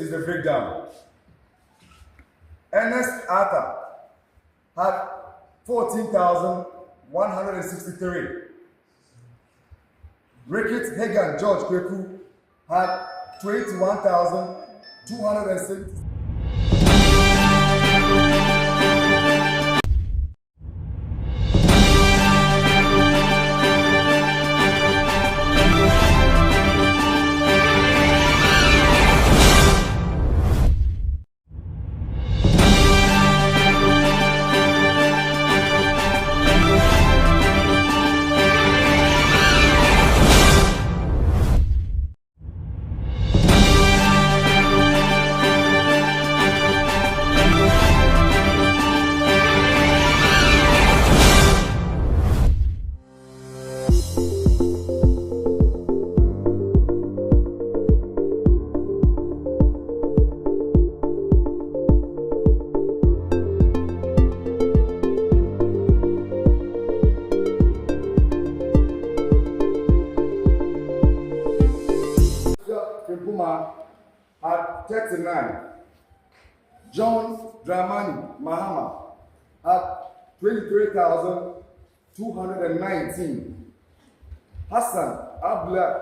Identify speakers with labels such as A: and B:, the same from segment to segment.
A: is the breakdown. Ernest Arthur had 14,163. Rickett Hagan George Kweku had 21,260. Had 39. John Dramani Mahama had 23,219. Hassan Abdullah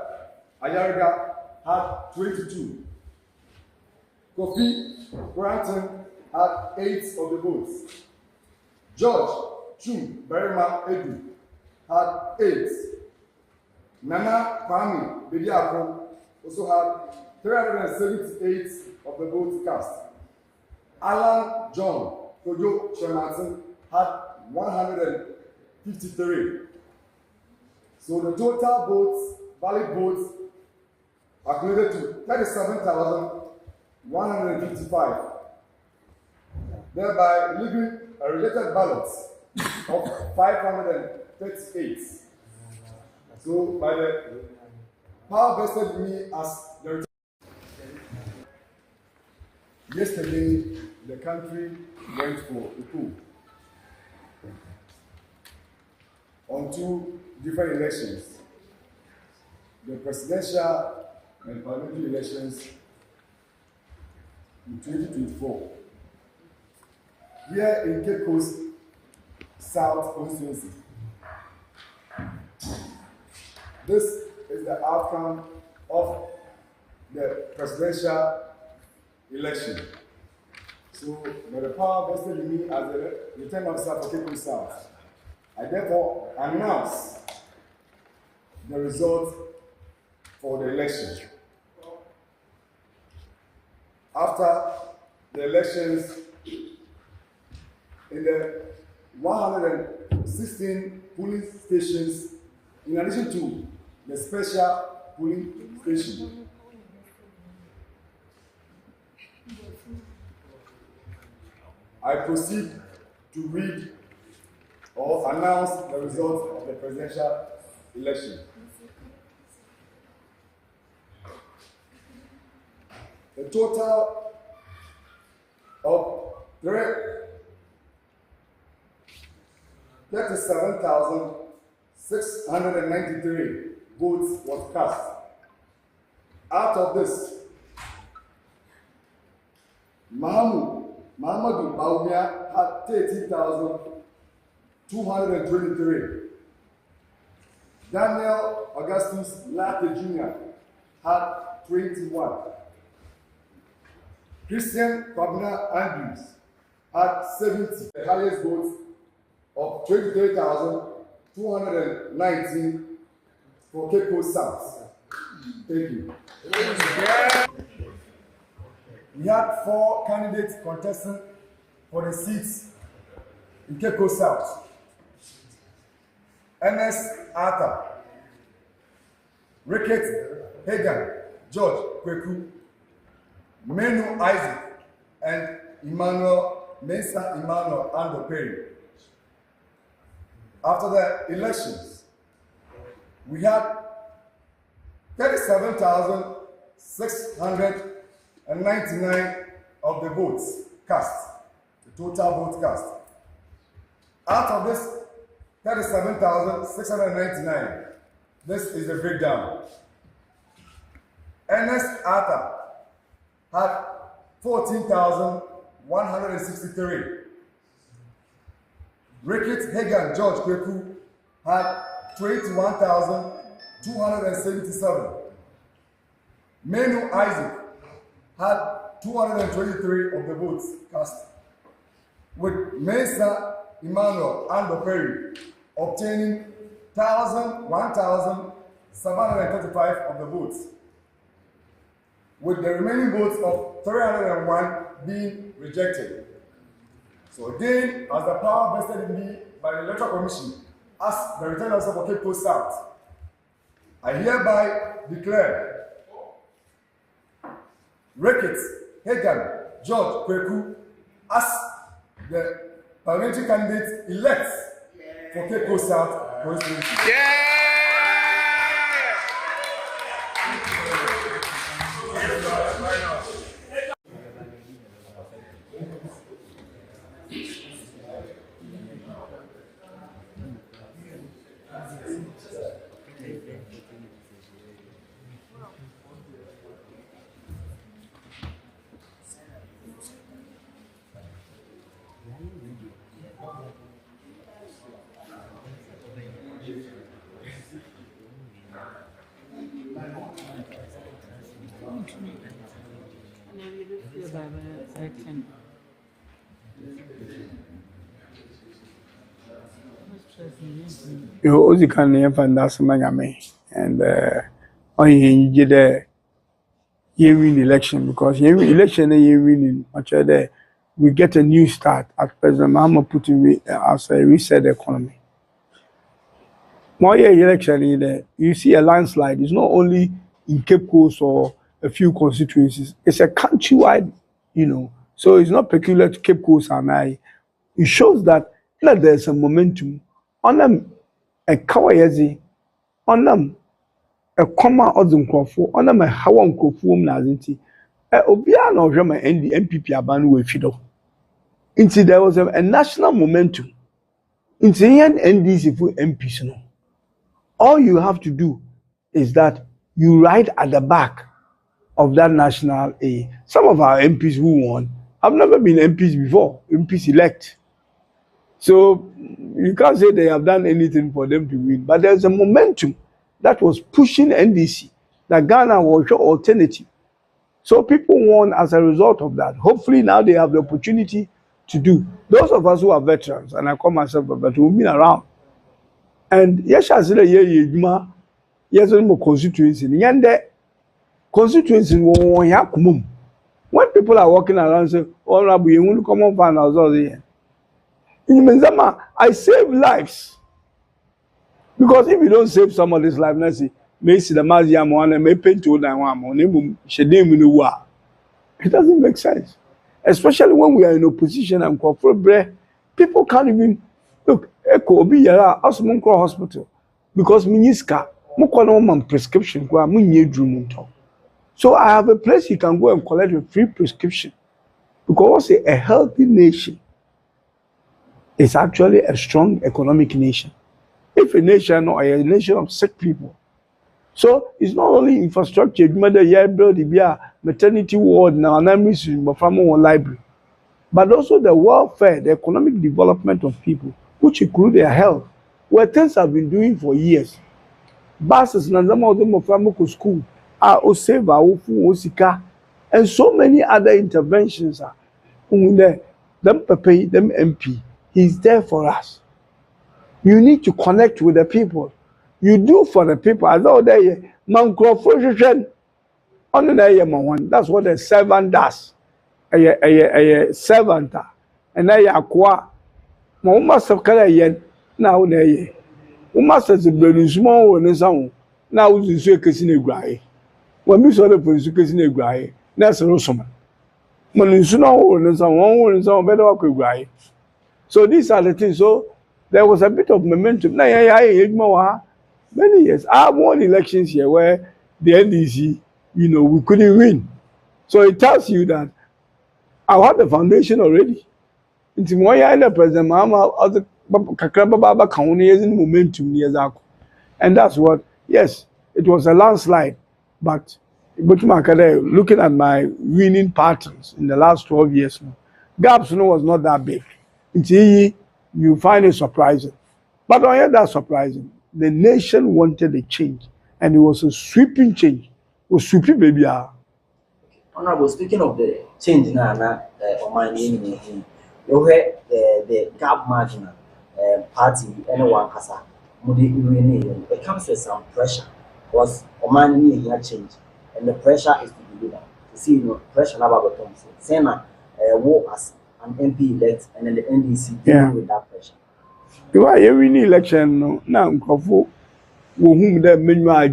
A: Ayarga had 22. Kofi Granton had 8 of the votes. George Chum Berima Edu had 8. Nana Kwame Bediako also had 378 of the votes cast. Alan John Kojo Shemartin had 153. So the total votes, valid votes, accumulated to 37,155, thereby leaving a rejected ballot of 538. So by the power vested in me as the yesterday, the country went for a coup on 2 different elections, the presidential and parliamentary elections in 2024. Here in Cape Coast South constituency, this is the outcome of the presidential election. So, by the power vested in me as the returning officer for Cape Coast South, I therefore announce the result for the election. After the elections, in the 116 polling stations, in addition to the special polling station, I proceed to read or announce the results of the presidential election. The total of 37,693 votes was cast. Out of this, Mahamadou Bawumia had 30,223. Daniel Augustus Latte Jr. had 21. Christian Kwabena Andrews had 70, the highest votes of 23,219 for Cape Coast South. Thank you. We had 4 candidates contesting for the seats in Cape Coast South. Ernest Arthur, Rickett Hagan George Kweku, Menu Isaac, and Mensah Emmanuel Ando Perry. After the elections, we had 37,699 of the votes cast, the total vote cast. Out of this 37,699, this is the breakdown. Ernest Arthur had 14,163. Ricketts Hagan George Kweku had 21,277. Menu Isaac had 223 of the votes cast, with Mesa Emmanuel Ando Perry obtaining 1,735 of the votes, with the remaining votes of 301 being rejected. So again, as the power vested in me by the Electoral Commission as the returning officer for Cape Coast South, I hereby declare Ricketts Hagan George Kweku as the parliamentary candidate elect for Cape Coast South constituency.
B: You also can name that's Mangame and on you the year win election because year election year winning much there we get a new start as President Mahama put in as a reset the economy. More year election in there, you see a landslide. It's not only in Cape Coast or a few constituencies. It's a countrywide, So it's not peculiar to Cape Coast and I. It shows that there's a momentum on them. A kawayazi on them. A comma or the crofo on them. A hawan crofum nazinti. Obiano Rama and the MPP abanu with Fido. Until there was a national momentum. Until the end NDC for MPs no. All you have to do is that you write at the back of that national A. Some of our MPs who won have never been MPs before, MPs elect. So you can't say they have done anything for them to win. But there's a momentum that was pushing NDC, that Ghana was your alternative. So people won as a result of that. Hopefully now they have the opportunity to do. Those of us who are veterans, and I call myself a veteran, we've been around. And yes, I said, yes, I'm a constituency. And the constituency, when people are walking around say, "Oh, Rabbi, you want to come up and I save lives. Because if you don't save somebody's life, let's see, may see the Maziam one and may paint to one, it doesn't make sense. Especially when we are in opposition and people can't even look. Echo Obi Yara, Osmonko Hospital, because Miniska, Mukon prescription, so I have a place you can go and collect a free prescription. Because a healthy nation is actually a strong economic nation. If a nation or a nation of sick people. So it's not only infrastructure, maternity ward, library, but also the welfare, the economic development of people, which include their health, where things have been doing for years. Buses, school, and so many other interventions are them Pepe, them MP. He's there for us. You need to connect with the people. You do for the people. As though they that's what a servant does. A servant. And they are must have yen now they must have been small and so now the circus in a gray. When we saw the circus in a gray, that's a Rossman. When you know, and so better gray. So these are the things. So there was a bit of momentum. Many years. I won elections here where the NDC, we couldn't win. So it tells you that I had the foundation already. It's more the President Mahama other Kakrababa County in momentum years ago. And that's what, yes, it was a landslide, but but looking at my winning patterns in the last 12 years, gaps was not that big. Until you find it surprising. But on hear that surprising, the nation wanted a change, and it was a sweeping change. It was sweeping, baby.
C: Honorable, speaking of the change now, you heard the gap margin party, anyone has a it comes with some pressure because Oman need change, and the pressure is to be leader. You see, pressure about the Thompson. Sena war as an MP elect, and then the NDC dealing with that pressure.
B: You are every election now, Kofu. Whom the menu I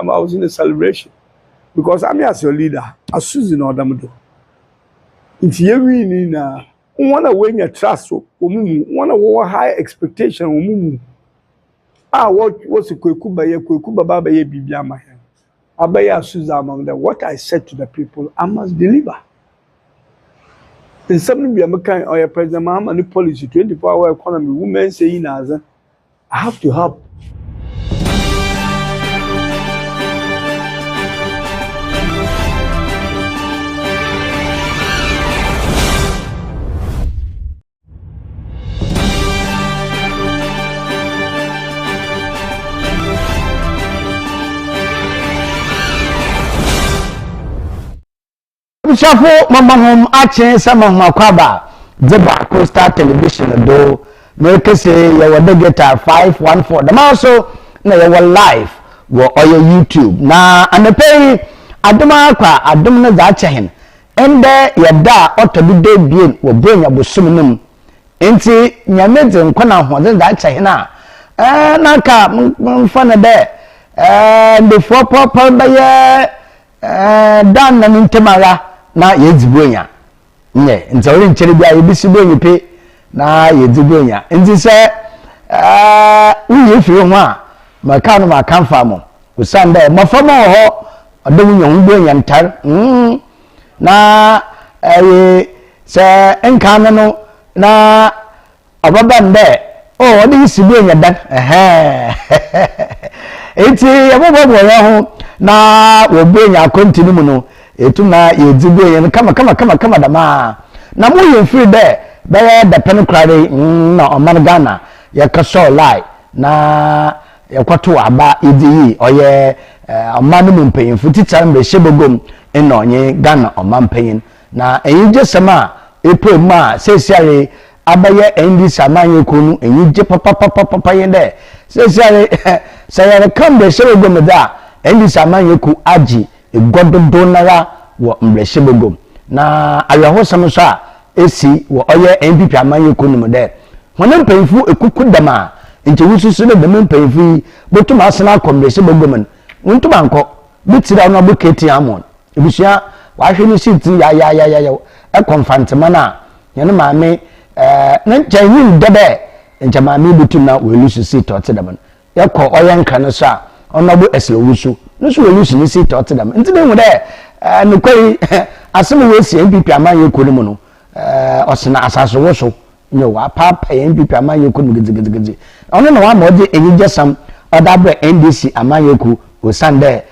B: was in a celebration because I'm as your leader, as Susan or Damado. It's every nina. One away your trust, one of high expectation. What's a Kukuba Baba Bibiama? Abaya Susan among them. What I said to the people, I must deliver. In some be a kind or a president, and the policy 24-hour economy, women saying as I have to help.
D: Shafo mama hom ache sama hom akwaba Zeba Coastal Television do make say you will get 514 the also na you will live wo oyo YouTube na anepei adoma akwa adom na za ache hen ende yeda otobido bien wo brenya bosum num enti nyamede nkona ho za ache hen na ka mfa na de the four papa baye dan na ntemara na yedzibonya nye nzori nkyere bia yebisibonye pe na yedzibonya nti se uye firi ho a maka no maka mfa mo usanda mafama ho odom nya hubonya ntar na se enka no na obaba nde odi sibonya dan enti yebobo ya ho na wobonya continue mu no etu na yedzigo yen kama dama na mo ye free there be the pen crowd na oman Ghana ye kaso lie na ye kwato aba idi oye oman mu mpanyimfo teacher mbe hyebogom ena onye Ghana oman panyin na enje sema epo ma sesiare abaye endi samanye konu enje papa yen there sesiare sayare kambe hyebogom da endi samanye ku aji egododo nara wo mbreshebogom na awehosam so a esi wo oye MPP amanye konum de hono mpanyfu ekuku dama nti wususu ne dama mpanyfu botum asena kombreshebogom ntum anko bitira no buketi amon ebusia wahwe ni siti ya ekonfantema na yene maame na nkyanyim debe nkyamaame bitum na welusu siti otedam yakọ oye nka no so a onobo eslowusu no so welusu ni siti otedam nti ne hu de nukoi asemu wesi MPP amanye konum no osena asaso woso nyo wa papa MPP amanye konum gizigizigi ono no wa mode enyigesam odabre NDC amanye ku osande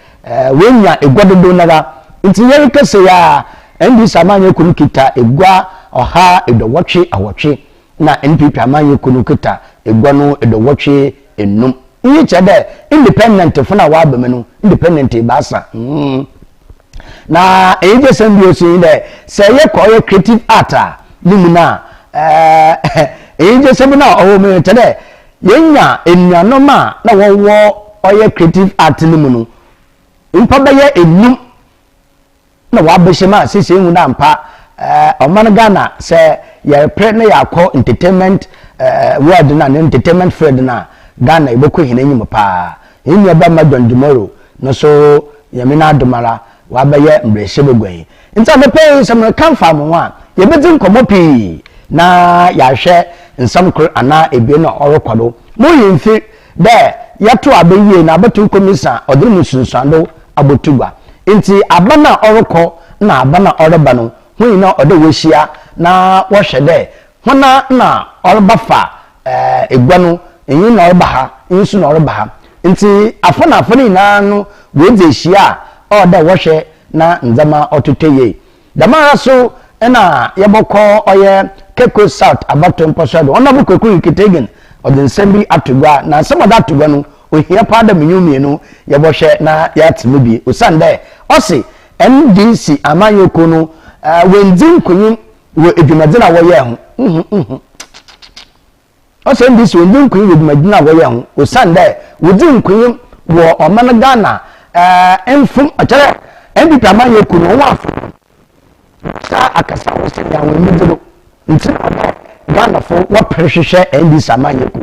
D: wenya egwadodo nara nti yeri kese ya NDC amanye konum kita egwa oha edowotwe awotwe na NPP amanye konum kita egwa no edowotwe enum yi chede independent funa wa abamenu independent basa na eje sambio so inde say ye ko creative art nimuna eje sambina o me tede yenya enuanoma na wowo oye creative art nimunu mpa be ye enum na wa beshema sisi hu na mpa oman Ghana say ye pre na yakọ entertainment word na entertainment field na Ghana iboko hinanyim pa enya ba madondumoro no so yamina adomara wabaye mbreshebogwan nta mepe samre kanfa mo a yebedi nkomo pi na yahwe nsamkro ana ebe na orokwado mo yemfi de yato abaye na abatu komisa oduru sunsuando abotugwa nti abana orokọ na abana oroba no hoina odo wohia na wohwe de hona na oroba fa egwa no enyi na oroba ha nsu na oroba ha nti afana na no we de hia o da wo hwe na nzama ototeye damara so na yebokọ oye Keko South abato mposado ona bu kwekuru kitegen ode nsem atugwa na nsem oda atugwa no ohia pada menyumienu yebohwe na yatmebi osande osi NDC amanyoko no wendin kunyin wo edwumadina wo ye ho osi NDC wendin kunyin wo edwumadina wo ye ho osande wodin kunyin wo oman Ghana enfum atare NDP amanyoko no wo afu sa akasa wo se ya wo midiro nti Ghana fo wo prehwehwe NDC amanyoko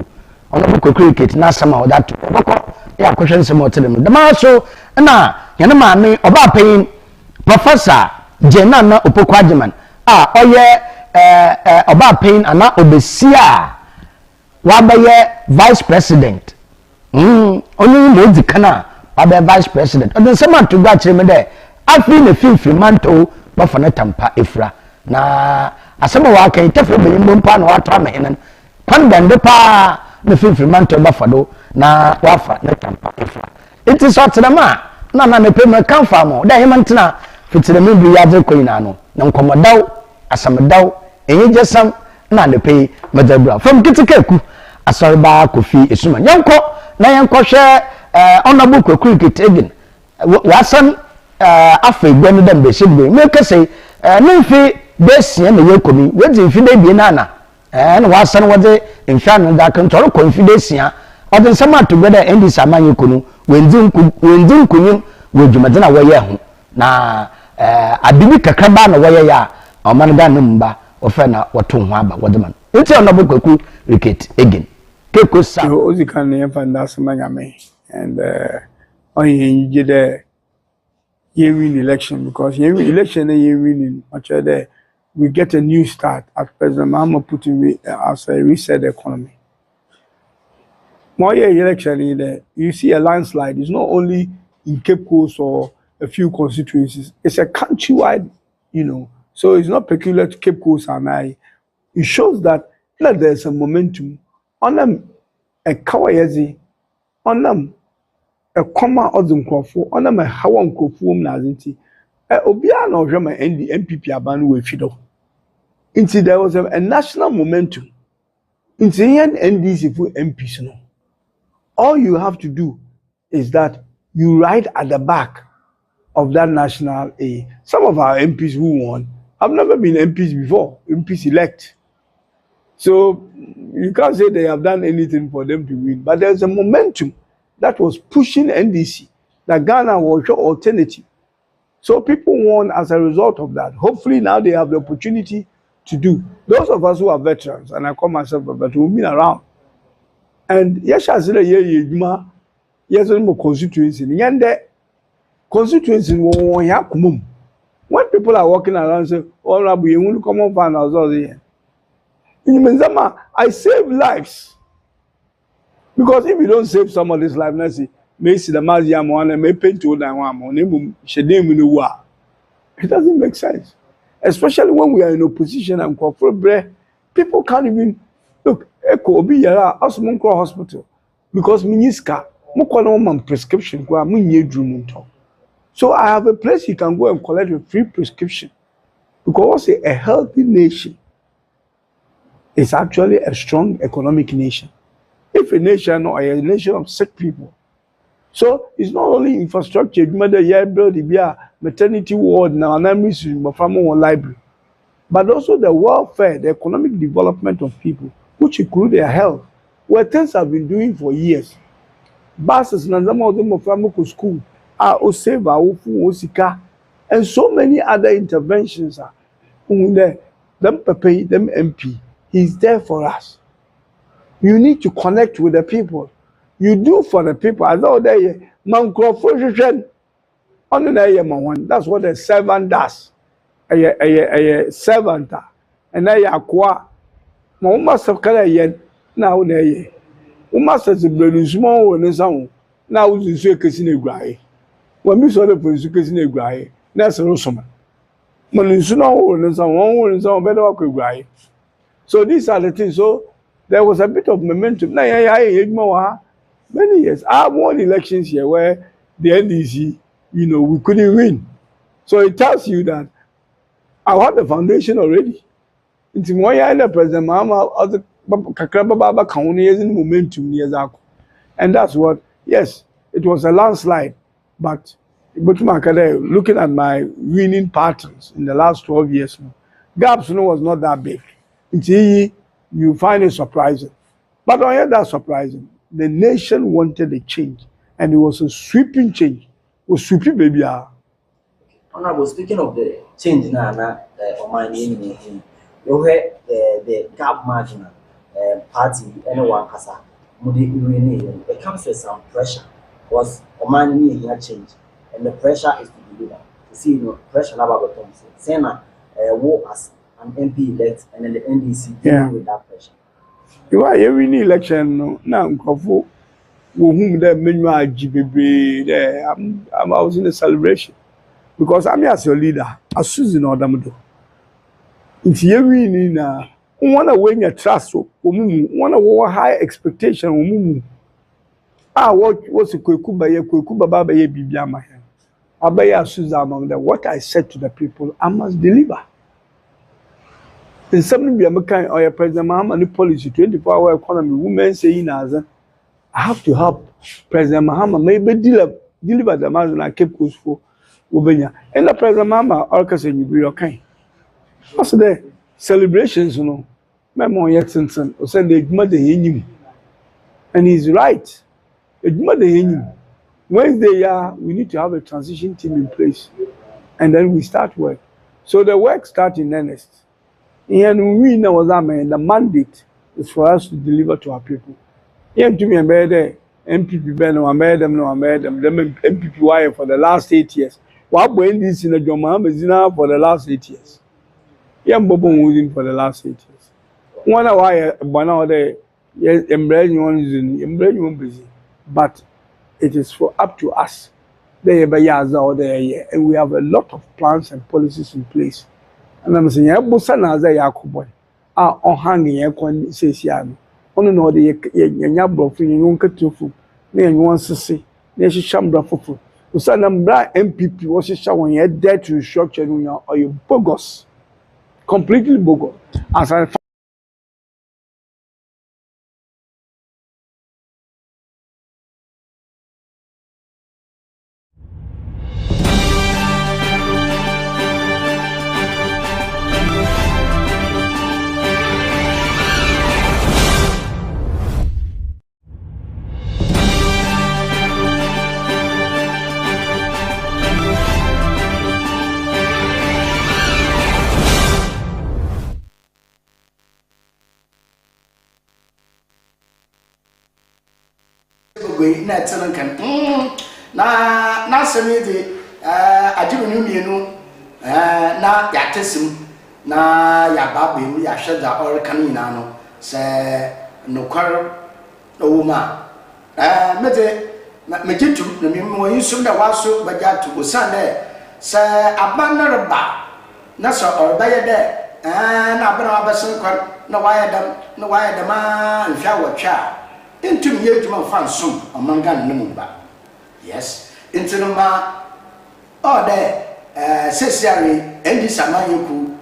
D: ono bu cricket na sama odato boko ya kwhwe nsem otele mu dama so na yana maame oba payin Professor Jenana Opokwajiman oye oba payin ana obesia wabaye vice president onu mo dikana wabaye vice president odin sema to gwa kire me de afi na finfiri manto bafana tampa efra na asema wa kan tafre beyin bompa na wato amahenan kwan bende pa na finfiri manto bafado na wafa na tampa efra it is what na na me pem kan fa mo da himantena fitire me bi yaje koyina no na nkomodaw asamdaw enye jesam na ne pe madabra from kitikeku asorba kofi esuma yanko na yanko hwe onabu kwekuru kitegen wasan afa gwanu da mbe shigbe me kase ne mfi besia na yekomi wezi mfi de bi na na wasan wode mfa no da kan toro ko mfi de sia ode nsama to gwada ndi samanye kunu wendin kunyim wodwumadena wo ye ho na adibi kakraba na wo ye ya oman ga no mba ofa na woto ho aba wodeman nti onabu kwaku cricket again Keko South
B: ozika ne yemfa ndasemanya me and on the year win election because year election and year winning much there we get a new start as President Mahama put in as a reset the economy. More year election in there, you see a landslide. It's not only in Cape Coast or a few constituencies. It's a countrywide, So it's not peculiar to Cape Coast and I. It shows that there's a momentum on them, a kawayazi, on them. A comma of them crofo, on them a hawan crofum nazinti. Obia no German and the MPP abanu we fido. Until there was a national momentum. Until the end NDC for MPs no. All you have to do is that you ride at the back of that national A. Some of our MPs who won have never been MPs before, MPs elect. So you can't say they have done anything for them to win, but there's a momentum that was pushing NDC, that Ghana was your alternative. So people won as a result of that. Hopefully now they have the opportunity to do. Those of us who are veterans, and I call myself a veteran, we've been around. And yes, I said, yes, I'm a constituency. Yende constituency when people are walking around and say, oh, Rabbi, you want to come on find ourselves here. In Menzama, I save lives. Because if you don't save somebody's life, let's see, may see the Maziam one and may paint to one, it doesn't make sense. Especially when we are in opposition and people can't even look. Echo Obi Yara, Osmonko Hospital, because Miniska, Mokonom prescription, so I have a place you can go and collect a free prescription. Because a healthy nation is actually a strong economic nation. If a nation or a nation of sick people. So it's not only infrastructure, maternity ward, library, but also the welfare, the economic development of people, which include their health, where things have been doing for years. Buses, school, and so many other interventions are them MP. He's there for us. You need to connect with the people. You do for the people. As though they that's what a servant does. A servant. And they are must have yen now they must have been small and sound. Now the circus in a gray. When we saw the circus in a gray, that's a Rossman. Manusuno and someone and some better gray. So these are the things. So there was a bit of momentum. Many years. I won elections here where the NDC, we couldn't win. So it tells you that I had the foundation already. Nti mo ya na President Mahama kakra baba ka ho ne momentum ne yazako. And that's what, yes, it was a landslide, but looking at my winning patterns in the last 12 years, gaps was not that big. Until you find it surprising. But on here, that's surprising. The nation wanted a change, and it was a sweeping change. It was sweeping, baby.
C: Honorable, speaking of the change now, you heard the gap marginal party, anyone has a it comes with some pressure because Oman need change, and the pressure is to be leader. You see, pressure about Thompson. Sena war as an MP elect, and then the NDC dealing with that pressure.
B: You are every election now. Whom the menu there. I was in a celebration because I'm as your leader. As Susan or Damado. It's every na one win your trust. One high expectation. What's a Kuba Baba Bibiama? Abaya Susan, what I said to the people, I must deliver. In something be a mechanic or a President Mahama and the policy 24-hour economy, women saying as I have to help President Mahama maybe deliver the man and I keep course for Ubenya. And the President Mahama orchestra you be okay. What's the celebrations, Memo Yetson or send the mother in you. And he's right. Wednesday, we need to have a transition team in place. And then we start work. So the work starts in earnest. And we know that the mandate is for us to deliver to our people. To me, MPP, them MPP wire for the last 8 years. What when this in the Joma for the last 8 years? Bobo moving for the last 8 years. One wire, one hour busy. But it is for up to us. And we have a lot of plans and policies in place. And I'm saying, Busana Yakuboy are hanging Yakon says Yan. Only know the Yabro for Yunka Tufu, near one Sissy, near Shambra Fufu. Usanam Bra MPP was showing a debt to restructure or you bogus, completely bogus. As I
E: na tsanan kan na sami da ajibu mienu na ya tesim na ya babu ya shada or kanina no se nokwar dowuma mejitu na mi yusum da waso bajatu osane se abanarba na so orbaye de na abana abasin kwar na waya da ma nfa watwa into me juma fan sum amanga numba yes into number oh there sesiari endi samayeku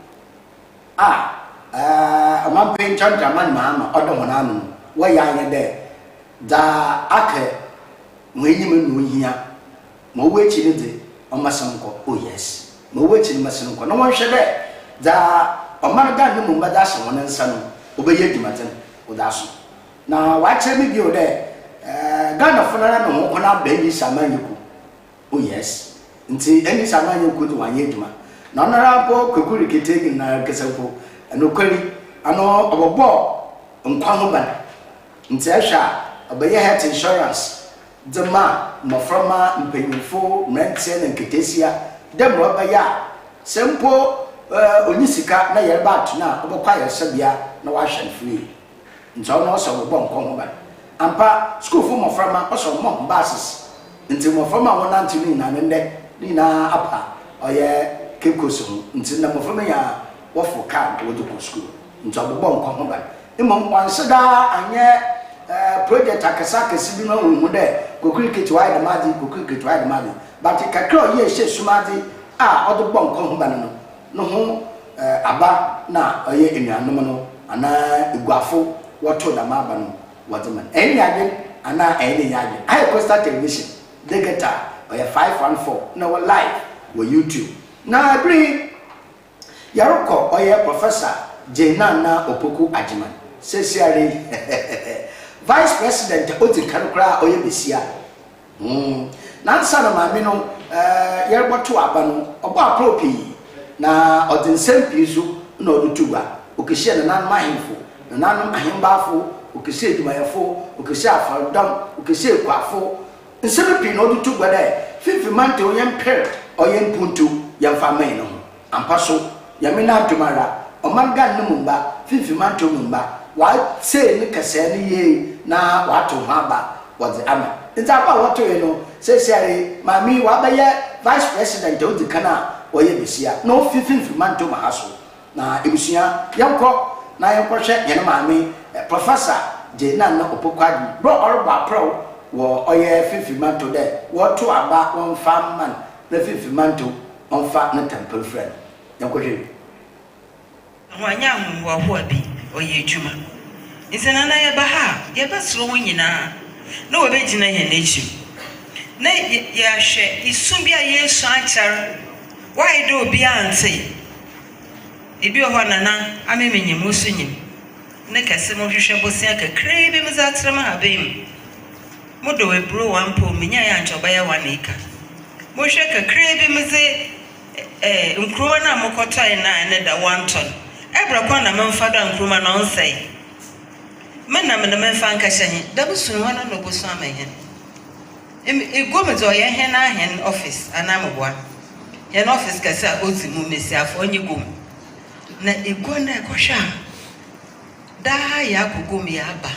E: amampe chanta man mama odomona wa ya nya de da ake mwenyim no hia mo wechi ne de omasanko oh yes mo wechi ne masanko no won hwe de da omanga numba da so won nsa no obeye dimaten odaso na wache mi bi o de Ghana funana no ho na benyi samanyeku oh yes nti eni samanyeku to wanye djuma na onara po kwekuri ketegi na kesapo no kwari ano obobo nkwa ho ban nti ahwa obeye health insurance dema maframa mpanyinfo mrentie na nketesia dem obaya sempo onyisika na yerba atuna obokwa yesabia na wahwan free nso no so bo nko ho ban ampa school for maframa oso mo basis nti maframa wona ntini na nde ni na apa oye kekoso nti na maframa ya wofo kan wo do school nti obbo nko ho ban imo kwanseda anye project akasa kesi bi ma wo de kokuri ketwa de madi kokuri ketwa de madi but kakra ye hye sumadi a odo bɔ nkɔ ho ba no ho aba na ɔyɛ enuanom no ana eguafo wɔto da ma ba no wɔde man enyade ana enyade I Coastal Television they get ɔyɛ 514 na wɔ live wɔ YouTube na bri yaroko ɔyɛ Professor Jenana Opoku Ajiman sesiare Vice President oti kanukra ɔyɛ besia na nsa na maame no yerboto aba no ɔbɔ apropi na ɔde nsɛm pii so na ɔde tuba okehye na nan mahemfo na nan ahembafo okehye adwumayɛfo okehye afardam okehye kwafo nsɛm pii na ɔde tuba dɛ fifi mante oyɛ mper ɔyɛ mpuntu yɛmfa man no ho ampa so yɛme na adwumara ɔmanga no mumba fifi mante mumba wa se ne kɛsɛ ne ye na wato ho aba wɔde ama nta ba wato ye no sesiare mami wa ba ye Vice President odi kana oye besia no fifi manto mahaso na ebusua yankɔ na yankɔhwɛ yene mami Professor Jenana Opoku Ajiman bro orba pro wo oye fifi manto de wo to aba won fa man na fifi manto on fa na temple friend yankɔhwɛ
F: wanya hu wo ho abi oye adwuma isena na ye ba ha ye ba soro wo nyina na wo be gina ye na echi na ya hwe isum bia Yesu achar why do obi ante ebi ho nana amemenyem osunyem ne kase mo hwehwe bosia kakra bi mzatrem ha bem mo do we bro one po menya ya nchoba ya wanika mo hwe kakra bi mze nkroma na mokotoi na ne da 1 ton ebra kwa na memfa da nkroma na onsai mena me na memfa nka hye da busunu wana no busu amahen Gomezo ye hena hen office anamboa. Hen office kasa ozi mu mesiafo onye gom. Na ego na ekosha. Da ya kugom ya aba.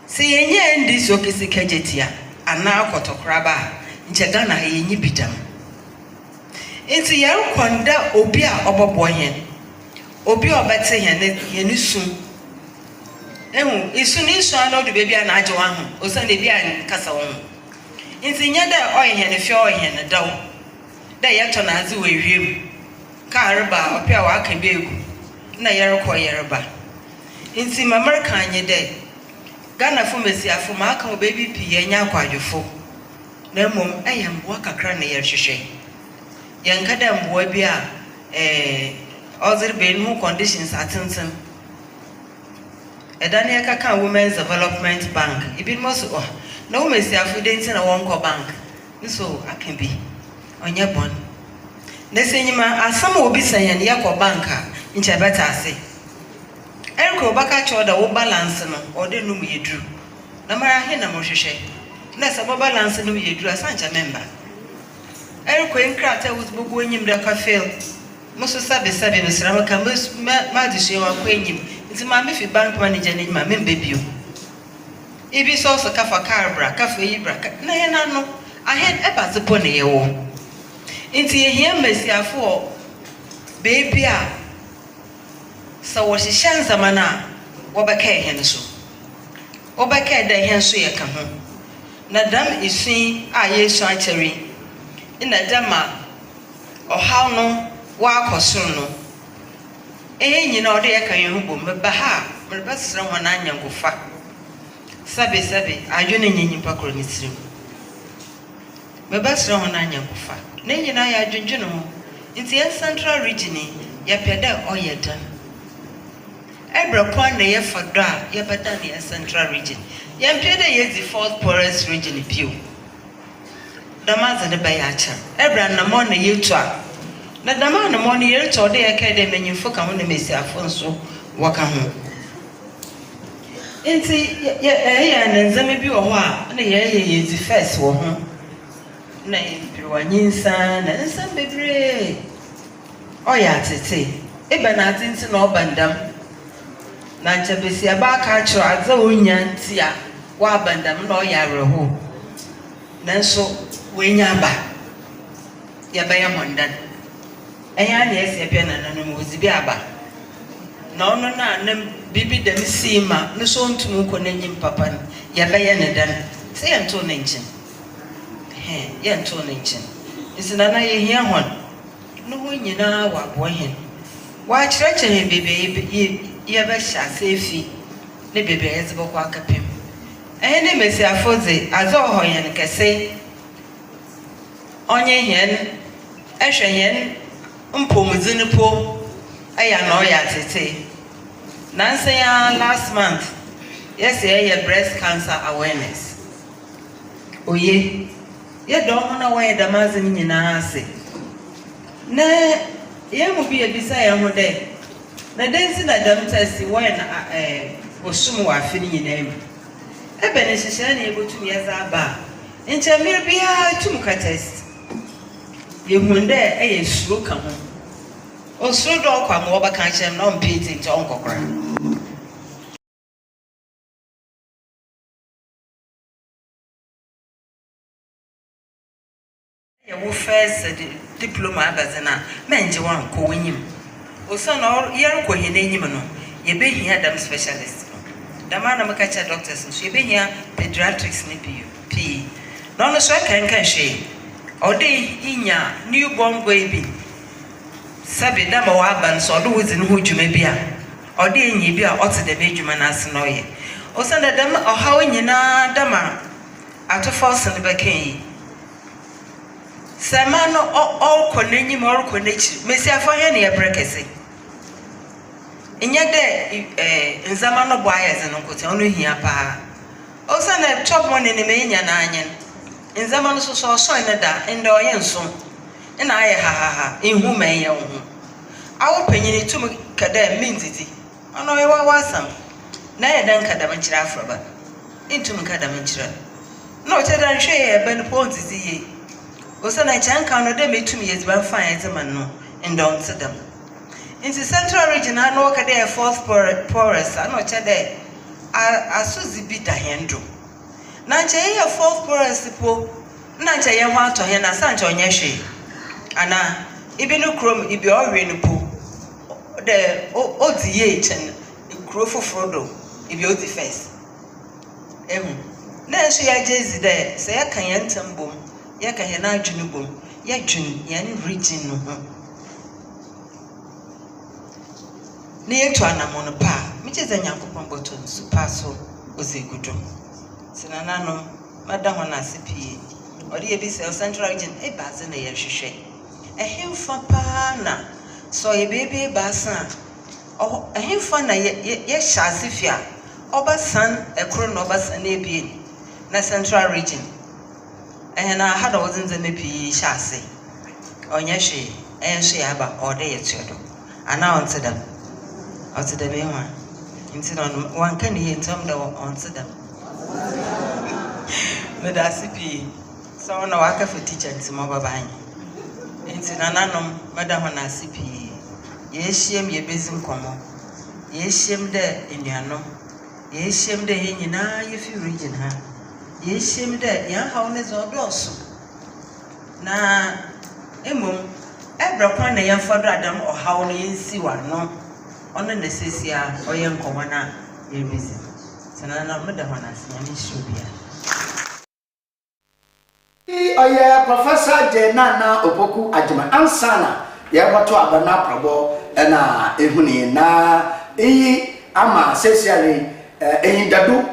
F: Se yenye ndi so kesi kajetia ana akotokra ba nchega na yenye bidam. Enti ya konda obi a obobo hen. Obi obete hen ye sum. Ehu isu ni isu ana odu bebi ana aje wa ho. Osan de bi an kasa won. Inti nya da oye ne fi oye ne daw da yeto na azu we wiem ka reba opia wa aka be egu na yereko yereba inti mamarka anye de Ghana fu mesiafo ma aka obebi pi ye nya akwadwofo na mom eye mboa kakra na yerhwehwe yenka da mboa bi a other be no conditions atenten edane akaka Women's Development Bank ibi mo so no mesiafo de ntina wonko bank so akan bi onye bon na senyima asam obi sanya ne yakọ banka nche beta ase erko baka choda wo balance no ode no yedru na mara he na mo hwehwe na sabo balance no yedru asancha member erko enkrata uzbugu enyim da ka fail muso sabe no srama ka ma di shewa ko enyim nti ma me fi bank manager ni ma membe bio ibi so kafa karbra kafa yibra na ye na no ahen eba zepo ne ye wo nti ye hia mesiafo baby a so wo hihyanza mana wo beka hen so wo beka da hen so ye ka ho na dam isin a Yesu acheri ina dama ohaw no wa akosoro no nyina ode ye ka ye hu bom ba ha me basra ho na anyangofa sabe adwene nyenyi pakoro ni tirim me basra ho na anyangofa na nyina ya adwendwene ho nti ya central region ya peda oyedan ebra kwa na ye fado a ye beda na ya central region ya peda ye the fourth poorest region bio damaza de bayacha ebra na mo na ye tu a na dama na mo na ye tu ode ye ka de menyimfo ka mo na mesiafo nso waka ho Inti ya na nzame bi wo ho a na ye the first wo ho na impirwanyinsa na nsam bebre oya tete ebe na atinti na obandam na nchebesi aba ka achro adza onya nti a wa bandam na oya reho nanso wenya ba ya ba ya mondan enya na ese bia na nanu ozibi aba na ono na nam bibi dem sima no so ntum ko n'anyim papa no ya bɛyɛ ne dan sɛ yɛ nto ne nkyɛn yɛ nto ne nkyɛn isina na yɛ hia hon no ho nyinaa wɔ aboa hen wa kyerɛkyerɛ bebe yɛ bɛ hyɛ asefi ne bebe yɛ zebɔ kwa kapem ne mesi afodze azo ho yɛn kɛse onye hien ehwɛ hien mpomudzi po aya na ɔyɛ atete nanse ya last month yes yɛ breast cancer awareness oye yɛ dɔm ho na wɔyɛ damaze ne nyinaa ase na yɛ mu bi ebisa yɛ ho dɛ na densi na dam test wɔyɛ na osum wɔ afi ne nyinaa mu ebe ne hyehyɛ na ebotum yɛ za ba nkyɛmir bia tum ka test yɛhu dɛ ɛyɛ suro ka ho osuro dɔ kwa mo ɔbɛka kyerɛm na ɔmpete nti ɔnkɔkora yɛwo first diploma abazena mɛngye wan kɔ wanyim osa na yɛrekɔ hɛ n'anyim no yɛbɛhia dam specialist dama na meka kyerɛ doctors nso yɛbɛhia pediatrics ne pii na ɔno so ɛkanka hwee ɔde inya newborn baby sabi dama waba nso ɔde wodzi ne ho dwuma bi a ɔde enyi bi a ɔte dɛm adwuma na ase na ɔyɛ osa na dam ɔhaw nyinaa dama atofo se ne bɛka yi sama no ɔkɔ n'enyim ɔrekɔ n'ekyir mesi afɔ hɛ ne yɛbrɛ kɛse enye dɛ nzama no bɔ ayɛ ze no nkote ɔno hia paa osa na top money ne menya na anyen nzama no so ɔsɔe ne da enda ɔyɛ nso na ayɛ ha ehu mɛyɛ wo ho awo panyini tum kada mintiti ɔno yɛ wa wasam na yɛ dan kada menkyira afroba intum kada menkyira na ɔkyɛ dan hwɛ yɛ ban pontiti ye osa na kyanka no dɛ metum yɛ ziban fa yɛ zaman no enda ɔnte dam inti central region ha no kada yɛ fourth porous ana ɔkyɛ dɛ asuzi bi da hendo na nkyɛ yɛ fourth porous po na nkyɛ yɛ ho atɔ hɛ na sa nkyɛ ɔnyɛ hwee ana ibi no krom ibi ɔhwe no po de odi ye chen kro foforo do ibi odi first na nso ya jezi de se ya kan ya ntambom ya kan ya na adwunu bom ya dwun ya ne region no ho ne yeto anamono pa me cheza nyankopon boton su paso ozegudo sinanano madam na sipi odi ebi se central region e baze na ya hwehwe ehemfa pa na so ye baby basa ehemfa na ye hyase fia obasan ekro na obasan na ebie na central region na hada wozinze me pi hyase onye hwe enso ya ba ode ye tuodo ana ontedam enwa nti no wanka ne ye ntam da ontedam me da sipi so na waka for teacher nti mo baba anyi nti nananom madam na sipi ye hiem ye bezim komo ye hiem de enuanom ye hiem de ye nyina ye fi region ha ye hiem de ya hawo ne zo doso na emom ebra kwa na ya fado adam ohawo no yensi wano ono na sesia oye nkomo na ye bezi sanana madam na sinyame shobia
E: oye Professor Jenana Opoku Agyeman ansana ye bato abana prabo na ehuni na ama sesiale dadu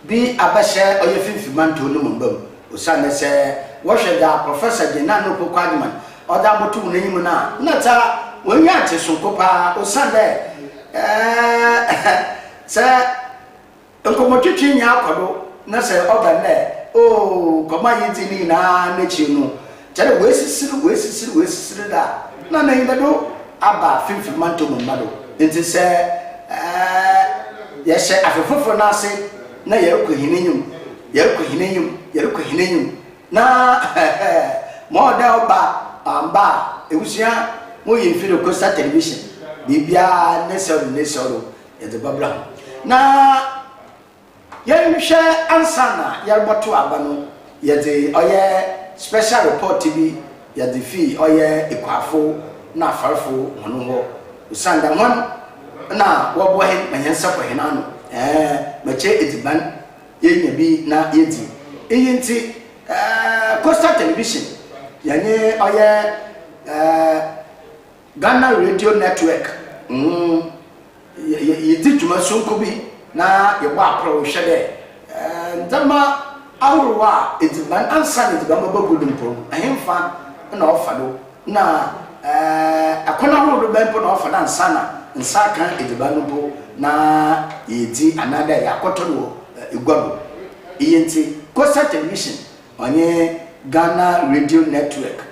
E: bi abahye oye finfimanto no mbam osane se wo hweda Professor Jenana Opoku Agyeman oda botu n'enyim na ta wonwa ate sonkopa osane se enkomotwetwe nya akodo na se obane koma yitini na nechi no tare wesisiri da na na indado aba finfimanto mmado enti se ye hye afefofo na ase na ye ko hinenyum na mo da oba amba ewusia mo ye firo Costa Television bibia ne soro ye de babla na yɛhwɛ ansana yɛreboto aba no yɛde ɔyɛ special report bi yɛde fi ɔyɛ ekwafo na afarfo hono ho usanda hon na wo he manyensa kwa hena no mache ediban yenya bi na yedi eyinti Coastal Television yanye oye Ghana Radio Network yedi dwuma sonko bi na ye ba pro hwede ndama awruwa ediban ansa ne ediban babagudum pro ahemfa na ofado na akona horo bempo na ofada ansa na nsa kan ediban bo na yedi anada ya kotono egwabo eyenti Coastal Television onye Ghana Radio Network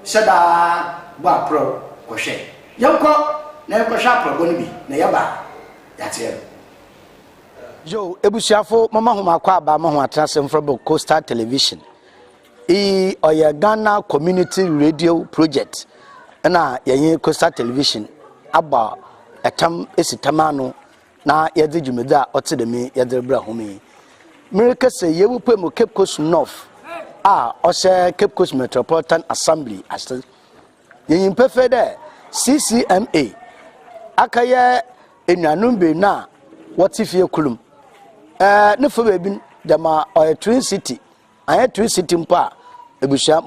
E: shada ba pro kohwe yanko na ko sha pro boni bi na yaba yatie
G: Joe ebusiafo mama homa kwa aba ma ho atrasem from Coastal Television oya Ghana Community Radio Project na yenye Coastal Television aba etam esitamano na yede dwumeda otedemi yede bra homi America say yewu pemu Cape Coast North ose Cape Coast Metropolitan Assembly as yin perfect CCMA akaye enanum be na wotifie kulum ne fo be bin dama Twin City aye Twin City mpa ebusia